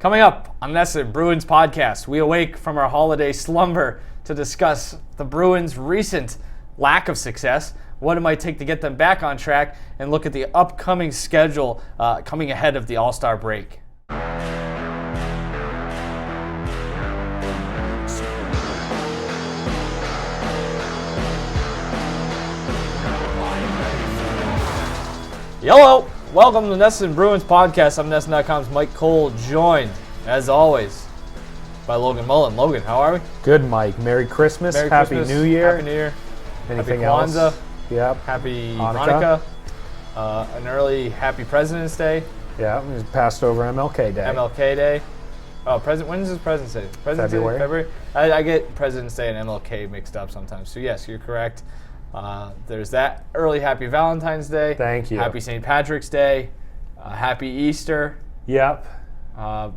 Coming up on NESN Bruins podcast, we awake from our holiday slumber to discuss the Bruins' recent lack of success, what it might take to get them back on track, and look at the upcoming schedule coming ahead of the AllStar Break. Hello, welcome to the NESN Bruins podcast. I'm NESN.com's Mike Cole, joined, as always, by Logan Mullen. Logan, how are we? Good, Mike. Merry Christmas. Happy New Year. Happy New Year. Anything Happy Kwanzaa. else? Yep. Happy Hanukkah. An early Happy President's Day. Yeah, it was passed over MLK Day. MLK Day. Oh, when's his President's Day? President's February. Day, February? I get President's Day and MLK mixed up sometimes. So yes, you're correct. There's that. Early Happy Valentine's Day. Thank you. Happy St. Patrick's Day. Happy Easter. Yep.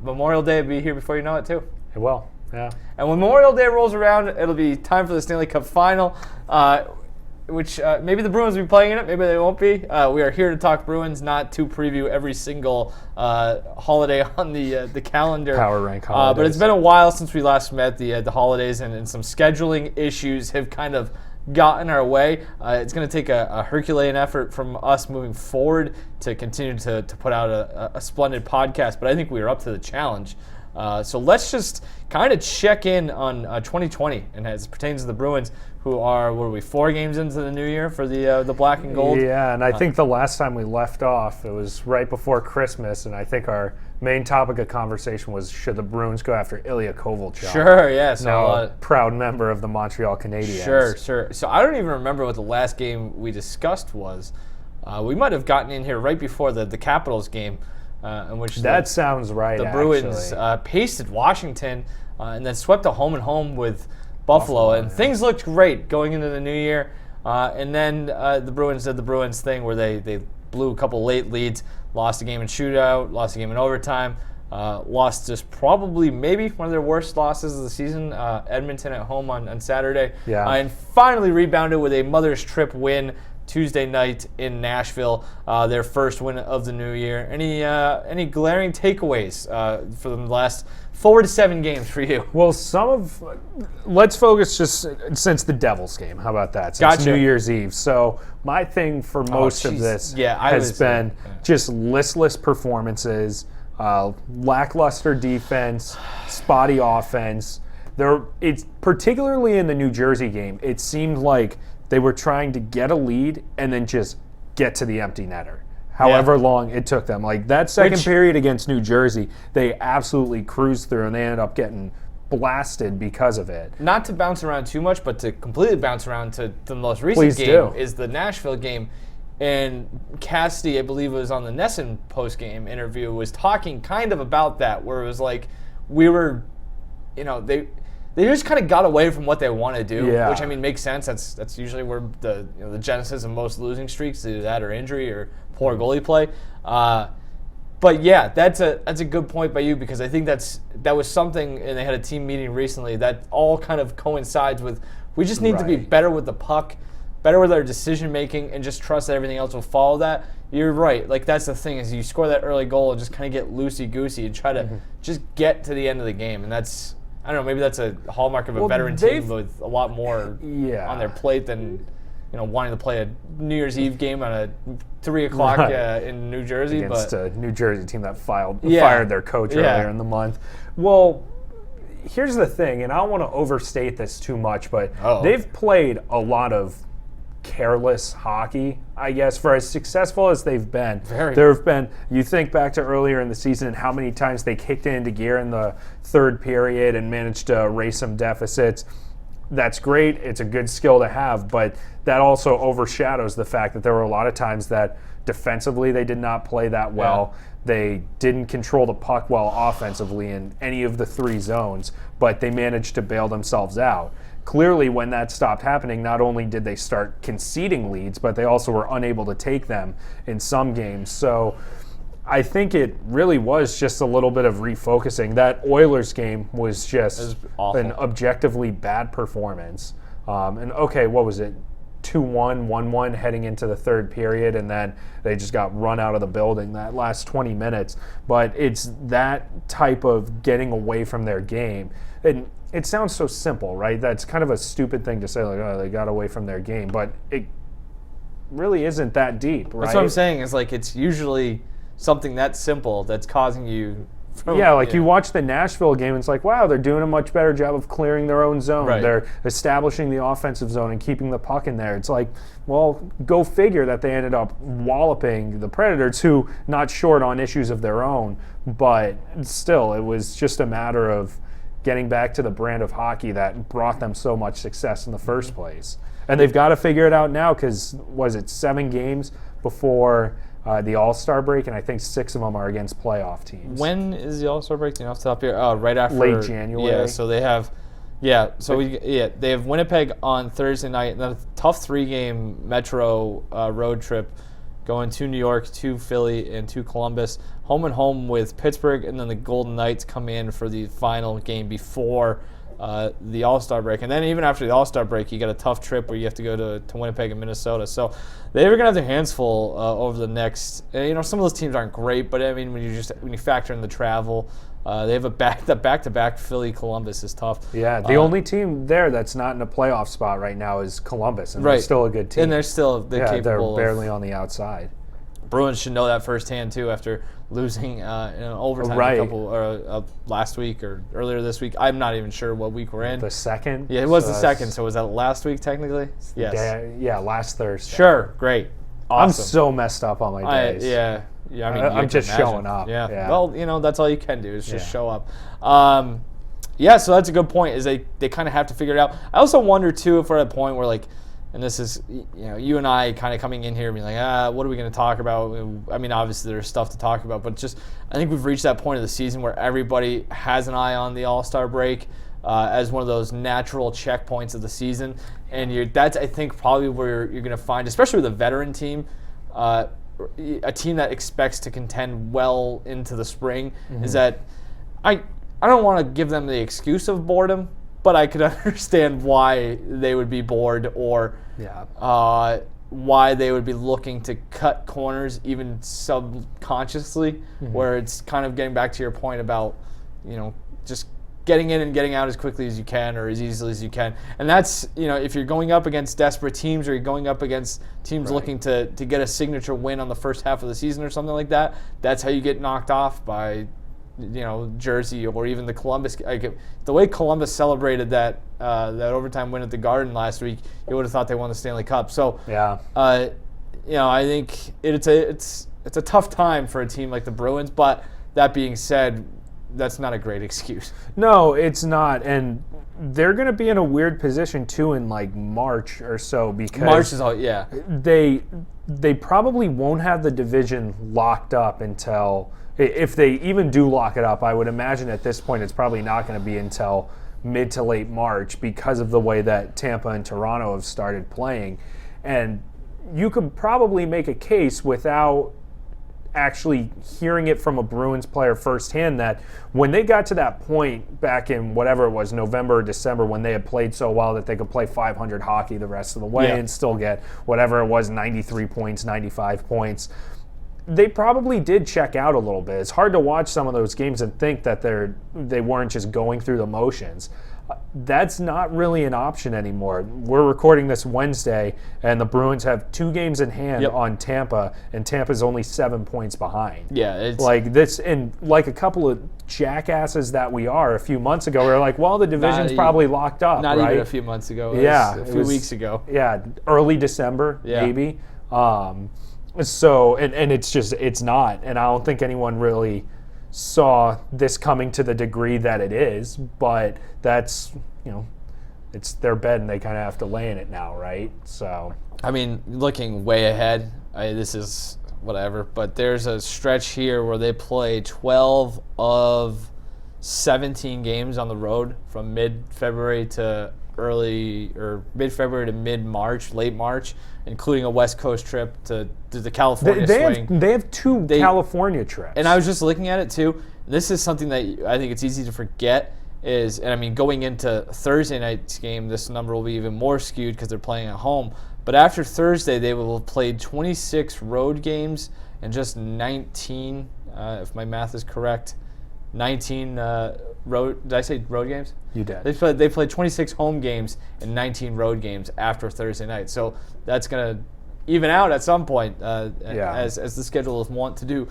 Memorial Day will be here before you know it too. It will. Yeah. And when Memorial Day rolls around, it'll be time for the Stanley Cup Final, which maybe the Bruins will be playing in it, maybe they won't be. We are here to talk Bruins, not to preview every single holiday on the calendar. Power rank holidays. But it's been a while since we last met. The holidays and some scheduling issues have kind of got in our way. It's going to take a Herculean effort from us moving forward to continue to put out a splendid podcast, but I think we are up to the challenge. So let's just kind of check in on 2020 and as it pertains to the Bruins, who are, 4 games into the new year for the black and gold? Yeah, and I think the last time we left off, it was right before Christmas, and I think our main topic of conversation was, should the Bruins go after Ilya Kovalchuk? Sure, yeah. So, now a proud member of the Montreal Canadiens. Sure. So I don't even remember what the last game we discussed was. We might have gotten in here right before the Capitals game, in which that sounds right. The Bruins pasted Washington and then swept a home with Buffalo, and things looked great going into the new year. And then the Bruins did the Bruins thing where they blew a couple late leads, lost a game in shootout, lost a game in overtime, lost just probably maybe one of their worst losses of the season, Edmonton at home on Saturday, and finally rebounded with a Mother's Trip win Tuesday night in Nashville, their first win of the new year. Any glaring takeaways for the last 4 to 7 games for you? Well, let's focus just since the Devils game. How about that? Since Gotcha. New Year's Eve. So my thing for most of this has been just listless performances, lackluster defense, spotty offense. It's particularly in the New Jersey game. It seemed like they were trying to get a lead and then just get to the empty netter, however long it took them. Like that second period against New Jersey, they absolutely cruised through and they ended up getting blasted because of it. Not to bounce around too much, but to completely bounce around to the most recent game is the Nashville game. And Cassidy, I believe it was on the NESN post-game interview, was talking kind of about that, where it was like we were, they just kind of got away from what they want to do, which I mean makes sense. That's usually where the genesis of most losing streaks, either that or injury or poor goalie play. But yeah, that's a good point by you, because I think that was something, and they had a team meeting recently that all kind of coincides with we just need to be better with the puck, better with our decision making, and just trust that everything else will follow that. You're right. Like that's the thing, is you score that early goal and just kind of get loosey goosey and try to just get to the end of the game, and that's. I don't know, maybe that's a hallmark of a veteran team with a lot more on their plate than wanting to play a New Year's Eve game on a 3 o'clock in New Jersey. Against a New Jersey team that fired their coach earlier in the month. Well, here's the thing, and I don't want to overstate this too much, but they've played a lot of careless hockey, I guess, for as successful as they've been. There have been, you think back to earlier in the season and how many times they kicked it into gear in the third period and managed to erase some deficits. That's great. It's a good skill to have, but that also overshadows the fact that there were a lot of times that defensively they did not play that well. They didn't control the puck well offensively in any of the 3 zones, but they managed to bail themselves out. Clearly, when that stopped happening, not only did they start conceding leads, but they also were unable to take them in some games. So I think it really was just a little bit of refocusing. That Oilers game was just an objectively bad performance. And okay, what was it? 2-1, 1-1 heading into the third period, and then they just got run out of the building that last 20 minutes. But it's that type of getting away from their game. And it sounds so simple, right? That's kind of a stupid thing to say, like, oh, they got away from their game. But it really isn't that deep, right? That's what I'm saying. Is like it's usually something that simple that's causing you. You watch the Nashville game, and it's like, wow, they're doing a much better job of clearing their own zone. Right. They're establishing the offensive zone and keeping the puck in there. It's like, well, go figure that they ended up walloping the Predators, who not short on issues of their own, but still, it was just a matter of getting back to the brand of hockey that brought them so much success in the first place. And they've got to figure it out now because, was it 7 games before the AllStar Break, and I think 6 of them are against playoff teams. When is the AllStar Break? Do you know off the top here? Oh, right after late January. Yeah, so they have, they have Winnipeg on Thursday night, and then a tough 3-game Metro road trip, going to New York, to Philly, and to Columbus. Home and home with Pittsburgh, and then the Golden Knights come in for the final game before the All-Star break. And then even after the All-Star break, you got a tough trip where you have to go to Winnipeg and Minnesota. So they're going to have their hands full over the next, some of those teams aren't great, but I mean, when you factor in the travel, they have the back-to-back Philly-Columbus is tough. Yeah, the only team there that's not in a playoff spot right now is Columbus, and they're still a good team. And they're capable. They're barely on the outside. Bruins should know that firsthand too after losing in overtime last week or earlier this week. I'm not even sure what week we're in. The second? Yeah, it was the second. So was that last week technically? Yes. Last Thursday. Sure, great. Awesome. I'm so messed up on my days. I mean, I'm just showing up. Yeah. Well, that's all you can do is just show up. So that's a good point. Is they kind of have to figure it out. I also wonder too if we're at a point where and this is, you and I kind of coming in here and being like, what are we going to talk about? I mean, obviously there's stuff to talk about, but just I think we've reached that point of the season where everybody has an eye on the All-Star break as one of those natural checkpoints of the season. And that's, I think, probably where you're going to find, especially with a veteran team, a team that expects to contend well into the spring, is that I don't want to give them the excuse of boredom, but I could understand why they would be bored or why they would be looking to cut corners even subconsciously, where it's kind of getting back to your point about, just getting in and getting out as quickly as you can or as easily as you can. And that's, if you're going up against desperate teams or you're going up against teams looking to get a signature win on the first half of the season or something like that, that's how you get knocked off by Jersey or even the Columbus. The way Columbus celebrated that overtime win at the Garden last week, you would have thought they won the Stanley Cup. So I think it's a tough time for a team like the Bruins. But that being said, that's not a great excuse. No, it's not, and they're going to be in a weird position too in March or so because March is they probably won't have the division locked up until. If they even do lock it up, I would imagine at this point it's probably not going to be until mid to late March because of the way that Tampa and Toronto have started playing. And you could probably make a case without actually hearing it from a Bruins player firsthand that when they got to that point back in whatever it was, November or December, when they had played so well that they could play 500 hockey the rest of the way and still get whatever it was, 93 points, 95 points, they probably did check out a little bit. It's hard to watch some of those games and think that they weren't just going through the motions. That's not really an option anymore. We're recording this Wednesday, and the Bruins have 2 games in hand on Tampa, and Tampa's only 7 points behind. Yeah, it's this, and like a couple of jackasses that we are a few months ago, we were like, well, the division's probably locked up. Not right? even a few months ago. A few weeks ago. Yeah, early December, maybe. So, and it's not, and I don't think anyone really saw this coming to the degree that it is, but that's, it's their bed and they kind of have to lay in it now, right? So, I mean, looking way ahead, this is whatever, but there's a stretch here where they play 12 of 17 games on the road from mid-February to mid-February to mid-March, late March, including a West Coast trip to the California swing. They have 2 California trips. And I was just looking at it too. This is something that I think it's easy to forget going into Thursday night's game, this number will be even more skewed because they're playing at home. But after Thursday, they will have played 26 road games and just 19, if my math is correct, 19 did I say road games? You did. They played 26 home games and 19 road games after Thursday night. So that's going to even out at some point, as the schedule is wont to do.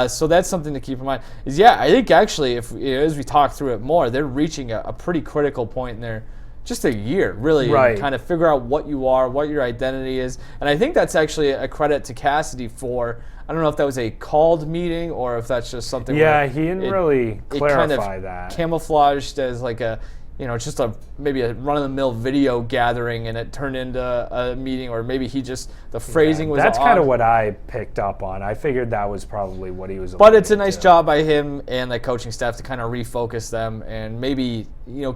So that's something to keep in mind. I think actually, if as we talk through it more, they're reaching a pretty critical point in their just a year, really, and kind of figure out what you are, what your identity is. And I think that's actually a credit to Cassidy for. I don't know if that was a called meeting or if that's just something. Yeah, he didn't really clarify that. Camouflaged as like a, just maybe a run-of-the-mill video gathering, and it turned into a meeting, or maybe the phrasing was. That's kind of what I picked up on. I figured that was probably what he was. But it's a nice job by him and the coaching staff to kind of refocus them, and maybe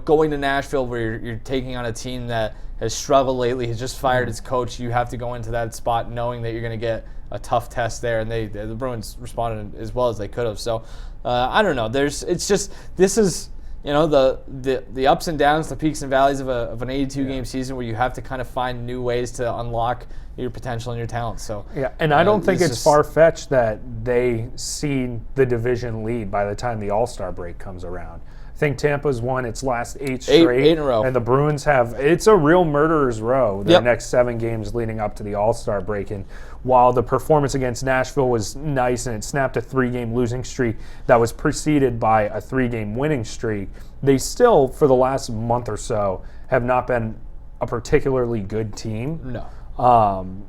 going to Nashville where you're taking on a team that has struggled lately, has just fired its coach. You have to go into that spot knowing that you're going to get a tough test there, and the Bruins responded as well as they could have. So I don't know. This is the ups and downs, the peaks and valleys of an 82 game season where you have to kind of find new ways to unlock your potential and your talent. So and I don't think it's far-fetched that they see the division lead by the time the AllStar break comes around. I think Tampa's won its last 8 straight. 8 in a row. And the Bruins it's a real murderer's row, their next 7 games leading up to the All-Star break. And while the performance against Nashville was nice and it snapped a 3-game losing streak that was preceded by a 3-game winning streak, they still, for the last month or so, have not been a particularly good team. No.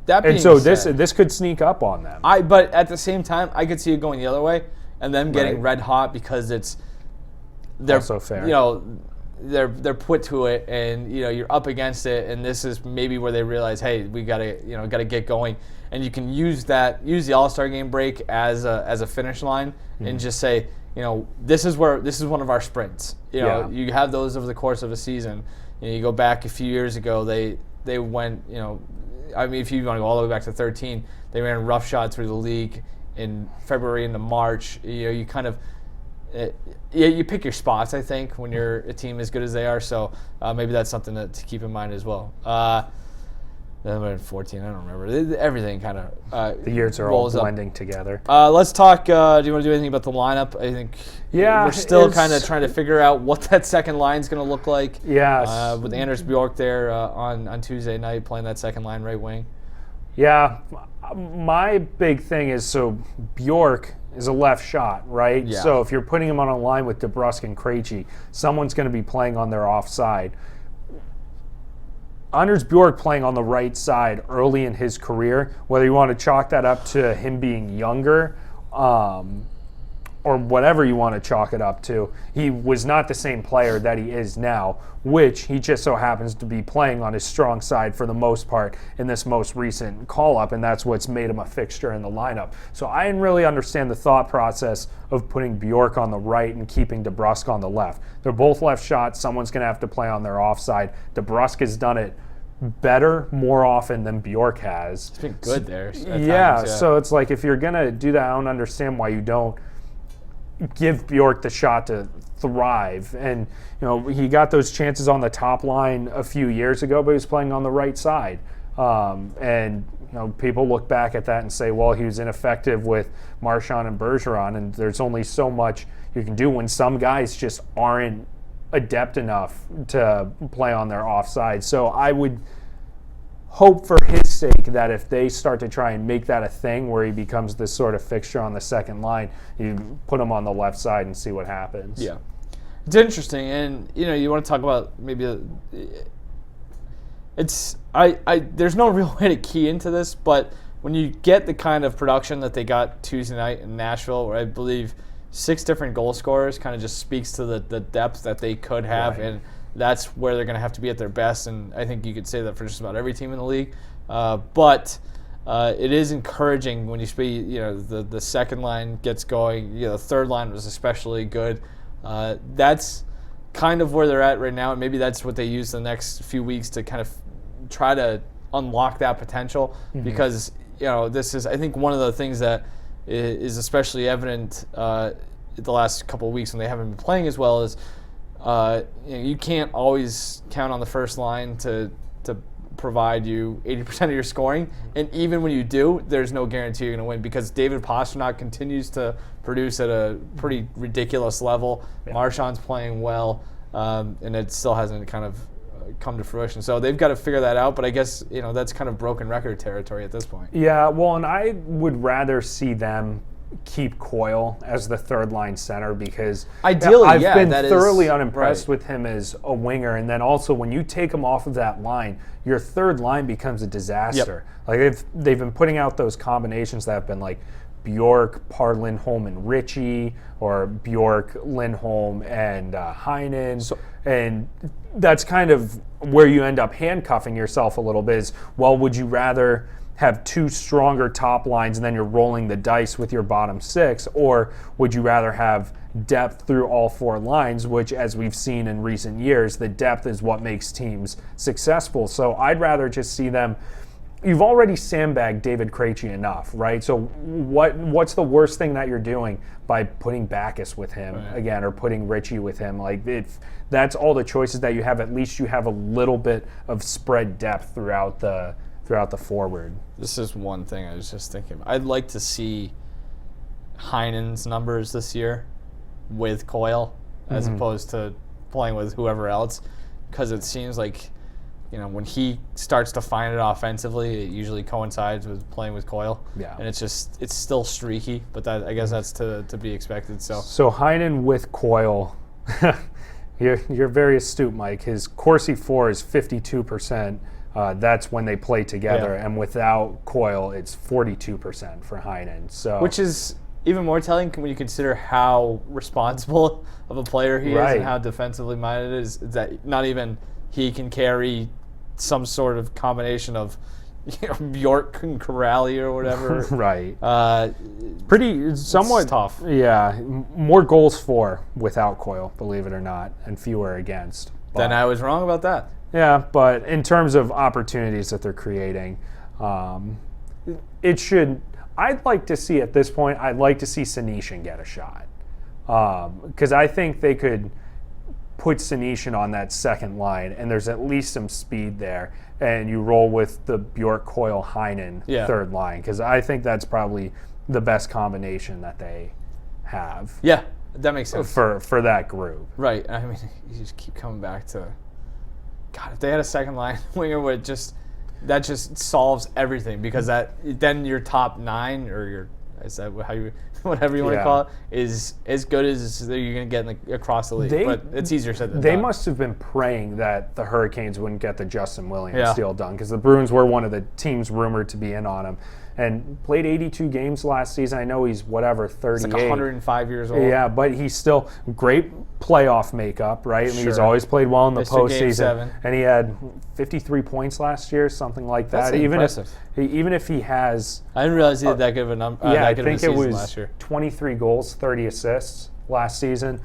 This could sneak up on them. But at the same time, I could see it going the other way and them getting red hot because they're also fair. They're put to it, and you're up against it, and this is maybe where they realize, hey, we gotta get going, and you can use the All-Star game break as a finish line, and just say, this is one of our sprints. You have those over the course of a season. You go back a few years ago, they went, if you want to go all the way back to 13, they ran roughshod through the league in February into March. You kind of. You pick your spots, I think, when you're a team as good as they are. So maybe that's something to keep in mind as well. Then we're in 14. I don't remember. Everything kind of the years are all blending together. Let's talk. Do you want to do anything about the lineup? I think we're still kind of trying to figure out what that second line is going to look like. Yeah. With Anders Bjork there on Tuesday night playing that second line right wing. Yeah. My big thing is Bjork is a left shot, right? Yeah. So if you're putting him on a line with DeBrusk and Krejci, someone's going to be playing on their offside. Anders Bjork playing on the right side early in his career, whether you want to chalk that up to him being younger or whatever you want to chalk it up to, he was not the same player that he is now, which he just so happens to be playing on his strong side for the most part in this most recent call-up, and that's what's made him a fixture in the lineup. So I didn't really understand the thought process of putting Bjork on the right and keeping DeBrusk on the left. They're both left shots. Someone's going to have to play on their offside. DeBrusk has done it better more often than Bjork has. It's been good there. So it's like if you're going to do that, I don't understand why you don't give Bjork the shot to thrive. And he got those chances on the top line a few years ago, but he was playing on the right side. And people look back at that and say, well, he was ineffective with Marchand and Bergeron, and there's only so much you can do when some guys just aren't adept enough to play on their offside. So I would hope for his sake that if they start to try and make that a thing where he becomes this sort of fixture on the second line, you put him on the left side and see what happens. Yeah. It's interesting, and you want to talk about maybe there's no real way to key into this, but when you get the kind of production that they got Tuesday night in Nashville, where I believe 6 different goal scorers, kind of just speaks to the depth that they could have, and that's where they're going to have to be at their best, and I think you could say that for just about every team in the league. But it is encouraging when you see the second line gets going. The third line was especially good. That's kind of where they're at right now, and maybe that's what they use the next few weeks to kind of try to unlock that potential. Because this is, I think, one of the things that is especially evident the last couple of weeks when they haven't been playing as well is you can't always count on the first line to provide you 80% of your scoring. And even when you do, there's no guarantee you're going to win because David Pastrnak continues to produce at a pretty ridiculous level. Yeah. Marchand's playing well, and it still hasn't kind of come to fruition. So they've got to figure that out, but I guess that's kind of broken record territory at this point. Yeah, well, and I would rather see them keep Coyle as the third line center because ideally, I've been thoroughly unimpressed with him as a winger, and then also when you take him off of that line, your third line becomes a disaster. Yep. Like they've been putting out those combinations that have been like Bjork, Parr, Lindholm, and Ritchie, or Bjork, Lindholm, and Heinen. And that's kind of where you end up handcuffing yourself a little bit is, well, would you rather have two stronger top lines and then you're rolling the dice with your bottom six, or would you rather have depth through all four lines, which, as we've seen in recent years, the depth is what makes teams successful. So I'd rather just see them. You've already sandbagged David Krejci enough, right? So what's the worst thing that you're doing by putting Backes with him again, or putting Ritchie with him? Like, if that's all the choices that you have, at least you have a little bit of spread depth throughout the forward. This is one thing I was just thinking. I'd like to see Heinen's numbers this year with Coyle as opposed to playing with whoever else, because it seems like when he starts to find it offensively, it usually coincides with playing with Coyle. Yeah. And it's still streaky, but I guess that's to be expected. So Heinen with Coyle, you're very astute, Mike. His Corsi 4 is 52%. That's when they play together, and without Coyle, it's 42% for Heinen. So, which is even more telling when you consider how responsible of a player he is and how defensively minded it is. That not even he can carry some sort of combination of Bjork and Corrali or whatever. Right. Somewhat tough. Yeah. More goals for without Coyle, believe it or not, and fewer against. Then I was wrong about that. Yeah, but in terms of opportunities that they're creating, it should. I'd like to see at this point. I'd like to see Senyshyn get a shot because I think they could put Senyshyn on that second line, and there's at least some speed there, and you roll with the Bjork, Coyle, Heinen third line, because I think that's probably the best combination that they have. Yeah, that makes sense. For that group. Right. I mean, you just keep coming back to, God, if they had a second line winger that just solves everything, because then your top nine, or is that how you, whatever you want to call it, is as good as you're going to get across the league. But it's easier said than done. They must have been praying that the Hurricanes wouldn't get the Justin Williams deal done, because the Bruins were one of the teams rumored to be in on him. And played 82 games last season. I know he's 38. He's like 105 years old. Yeah, but he's still great playoff makeup, right? I mean, he's always played well in the postseason. And he had 53 points last year, something like that. That's impressive. Even if he has... I didn't realize he had that good of a number. Yeah, I think it was 23 goals, 30 assists last season.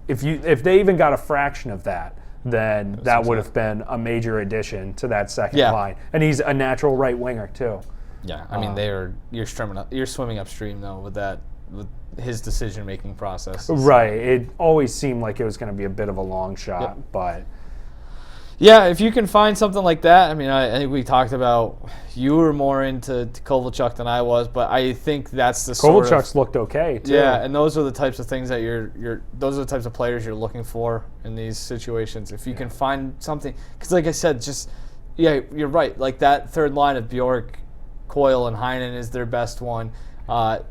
If they even got a fraction of that, then that would have been a major addition to that second line. And he's a natural right winger, too. Yeah, I mean you're swimming upstream though with his decision-making process. Right. It always seemed like it was going to be a bit of a long shot, but yeah, if you can find something like that. I mean, I think we talked about you were more into Kovalchuk than I was, but I think that's the Kovalchuk's looked okay too. Yeah, and those are the types of things that those are the types of players you're looking for in these situations. If you can find something, because like I said, you're right. Like that third line of Bjork, Coyle, and Heinen is their best one.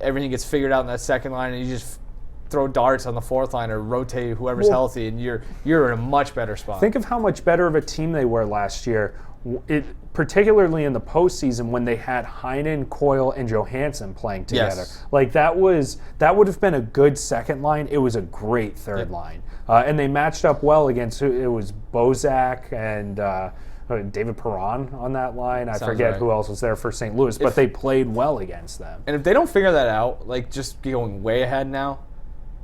Everything gets figured out in that second line, and you just throw darts on the fourth line or rotate whoever's healthy, and you're in a much better spot. Think of how much better of a team they were last year, particularly in the postseason when they had Heinen, Coyle, and Johansson playing together. Yes. Like that would have been a good second line. It was a great third line, and they matched up well against it was Bozak and David Perron on that line. I forget who else was there for St. Louis, but they played well against them. And if they don't figure that out, like just going way ahead now,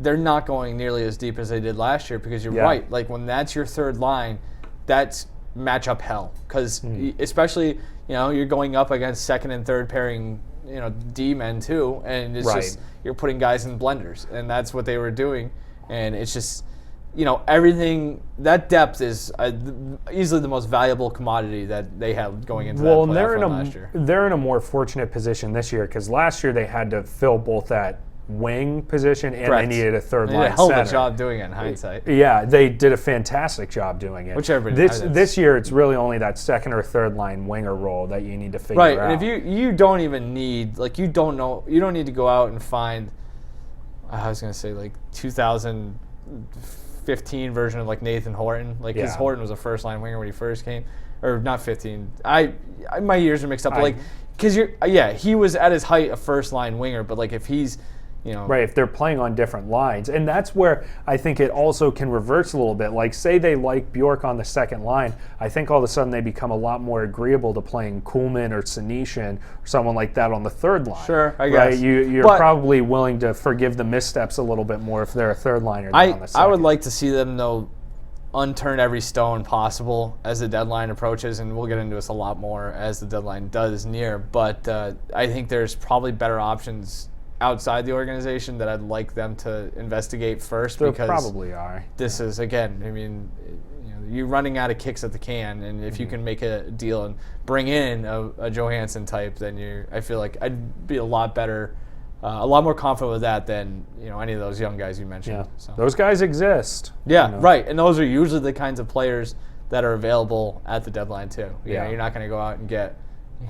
they're not going nearly as deep as they did last year, because you're right. Like when that's your third line, that's matchup hell. Because especially, you're going up against second and third pairing, D-men too, and it's just you're putting guys in blenders, and that's what they were doing. And it's just everything, that depth is easily the most valuable commodity that they have going into that playoff run last year. They're in a more fortunate position this year because last year they had to fill both that wing position and they needed a third line center. They did a hell of a job doing it in hindsight. Yeah, they did a fantastic job doing it. This year it's really only that second or third line winger role that you need to figure out. Right, and if you don't even need, you don't need to go out and find, I was going to say 2015 version of Nathan Horton. Because Horton was a first line winger when he first came. Or not 15. My years are mixed up. Because he was at his height a first line winger, but if he's right, if they're playing on different lines. And that's where I think it also can reverse a little bit. Say they like Bjork on the second line, I think all of a sudden they become a lot more agreeable to playing Kuhlman or Senyshyn or someone like that on the third line. Sure, I guess. Right? You're probably willing to forgive the missteps a little bit more if they're a third liner than on the second. I would like to see them, though, unturn every stone possible as the deadline approaches, and we'll get into this a lot more as the deadline does near. But I think there's probably better options outside the organization that I'd like them to investigate first. There probably are. This is, again, you're running out of kicks at the can, and if you can make a deal and bring in a Johansson type, then I feel like I'd be a lot better, a lot more confident with that than any of those young guys you mentioned. Yeah, so. Those guys exist. Yeah, right, and those are usually the kinds of players that are available at the deadline too. You're not going to go out and get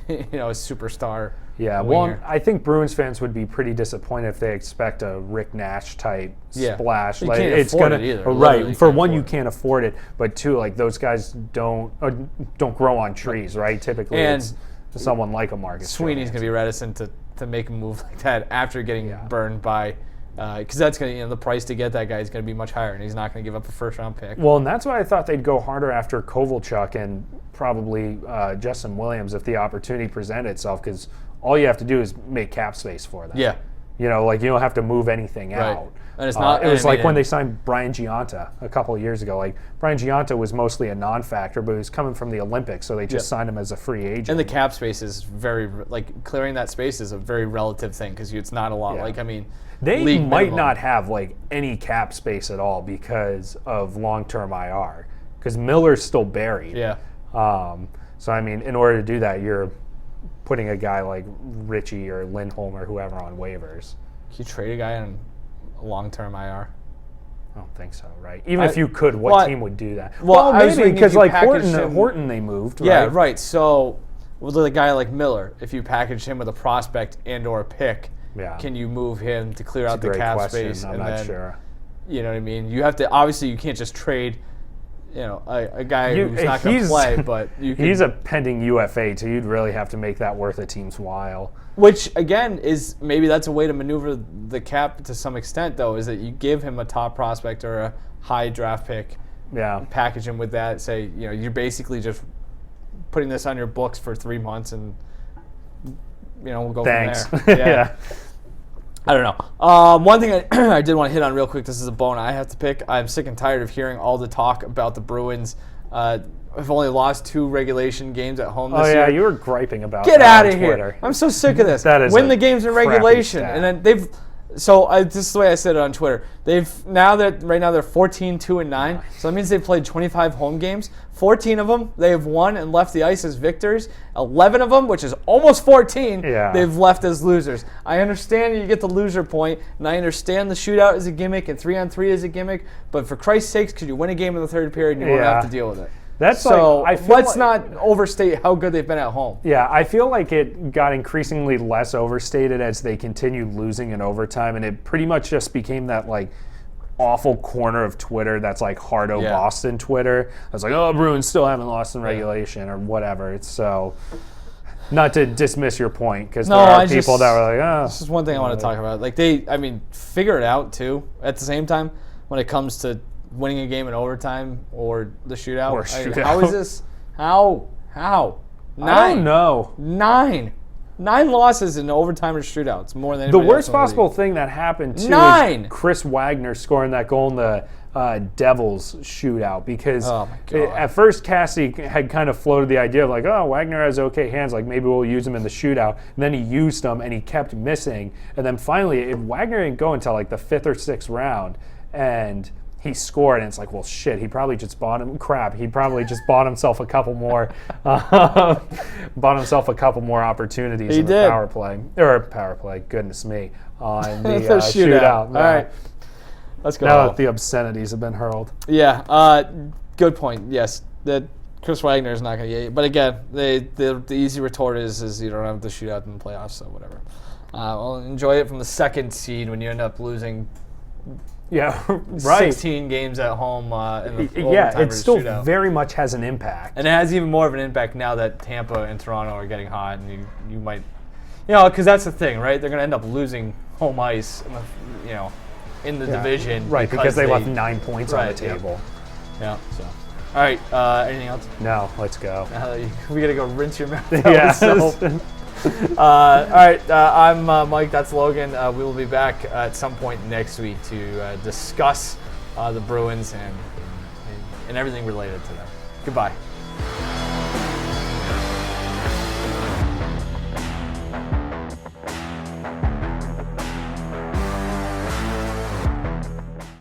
a superstar. Yeah, winger. Well, I think Bruins fans would be pretty disappointed if they expect a Rick Nash type splash. You can't afford it either. Right, for one, you can't afford it, but two, those guys don't grow on trees, right? Typically, it's someone like a Marcus Sweeney's going to be reticent to make a move like that after getting burned by. Because that's going to, the price to get that guy is going to be much higher, and he's not going to give up a first-round pick. Well, and that's why I thought they'd go harder after Kovalchuk and probably Justin Williams if the opportunity presented itself, because all you have to do is make cap space for them. Yeah. You don't have to move anything out. And it's not. It was when they signed Brian Giunta a couple of years ago. Brian Giunta was mostly a non-factor, but he was coming from the Olympics, so they just signed him as a free agent. And the cap space is very clearing that space is a very relative thing because it's not a lot. Yeah. They might not have any cap space at all because of long-term IR, because Miller's still buried. Yeah. So in order to do that, you're putting a guy like Richie or Lindholm or whoever on waivers. Can you trade a guy on a long-term IR? I don't think so, right? Even if you could, what team would do that? Well, maybe because Horton they moved, right? Yeah, right. So with a guy like Miller, if you package him with a prospect and or a pick, can you move him to clear out the cap space? I'm not sure. You know what I mean? You have to, obviously you can't just trade a guy who's not going to play, but he's a pending UFA, so you'd really have to make that worth a team's while. Which, again, is maybe that's a way to maneuver the cap to some extent, though, is that you give him a top prospect or a high draft pick, package him with that, say, you're basically just putting this on your books for 3 months and, we'll go from there. Yeah. I don't know. One thing I did want to hit on real quick, this is a bone I have to pick. I'm sick and tired of hearing all the talk about the Bruins. I've only lost 2 regulation games at home this year. Oh, yeah, you were griping about Get that out of on Twitter. here. I'm so sick of this. Win the games in regulation. And then this is the way I said it on Twitter. Right now they're 14-2-9. So that means they've played 25 home games. 14 of them they have won and left the ice as victors. 11 of them, which is almost 14, they've left as losers. I understand you get the loser point, and I understand the shootout is a gimmick and 3-on-3 is a gimmick, but for Christ's sakes, could you win a game in the third period and you won't have to deal with it? Let's not overstate how good they've been at home. Yeah, I feel like it got increasingly less overstated as they continued losing in overtime, and it pretty much just became that awful corner of Twitter that's Hardo Boston Twitter. I was Bruins still haven't lost in regulation or whatever. It's so, not to dismiss your point, because there are people that were this is one thing I want to talk about. Figure it out too at the same time when it comes to winning a game in overtime or the shootout. How is this? How? 9. I don't know. 9 losses in overtime or shootouts, more than the worst possible thing that happened too. 9. Is Chris Wagner scoring that goal in the Devils shootout, because at first Cassidy had kind of floated the idea of Wagner has okay hands, maybe we'll use him in the shootout. And then he used them and he kept missing. And then finally, Wagner didn't go until the 5th or 6th round, and he scored, and it's like, well, shit, he probably just bought himself a couple more opportunities in the power play. Goodness me, in the shootout. All right, let's go. Now that the obscenities have been hurled. Yeah, good point. Yes, that Chris Wagner is not going to get you. But again, the easy retort is you don't have to shoot out in the playoffs, so whatever. Well, enjoy it from the second seed when you end up losing. Yeah, right. 16 games at home in the it still shootout. Very much has an impact. And it has even more of an impact now that Tampa and Toronto are getting hot, and you might, because that's the thing, right? They're going to end up losing home ice, in the division. Right, because they left 9 points on the table. Yeah, so. All right, anything else? No, let's go. We got to go rinse your mouth out. All right, I'm Mike, that's Logan. We will be back at some point next week to discuss the Bruins and everything related to them. Goodbye.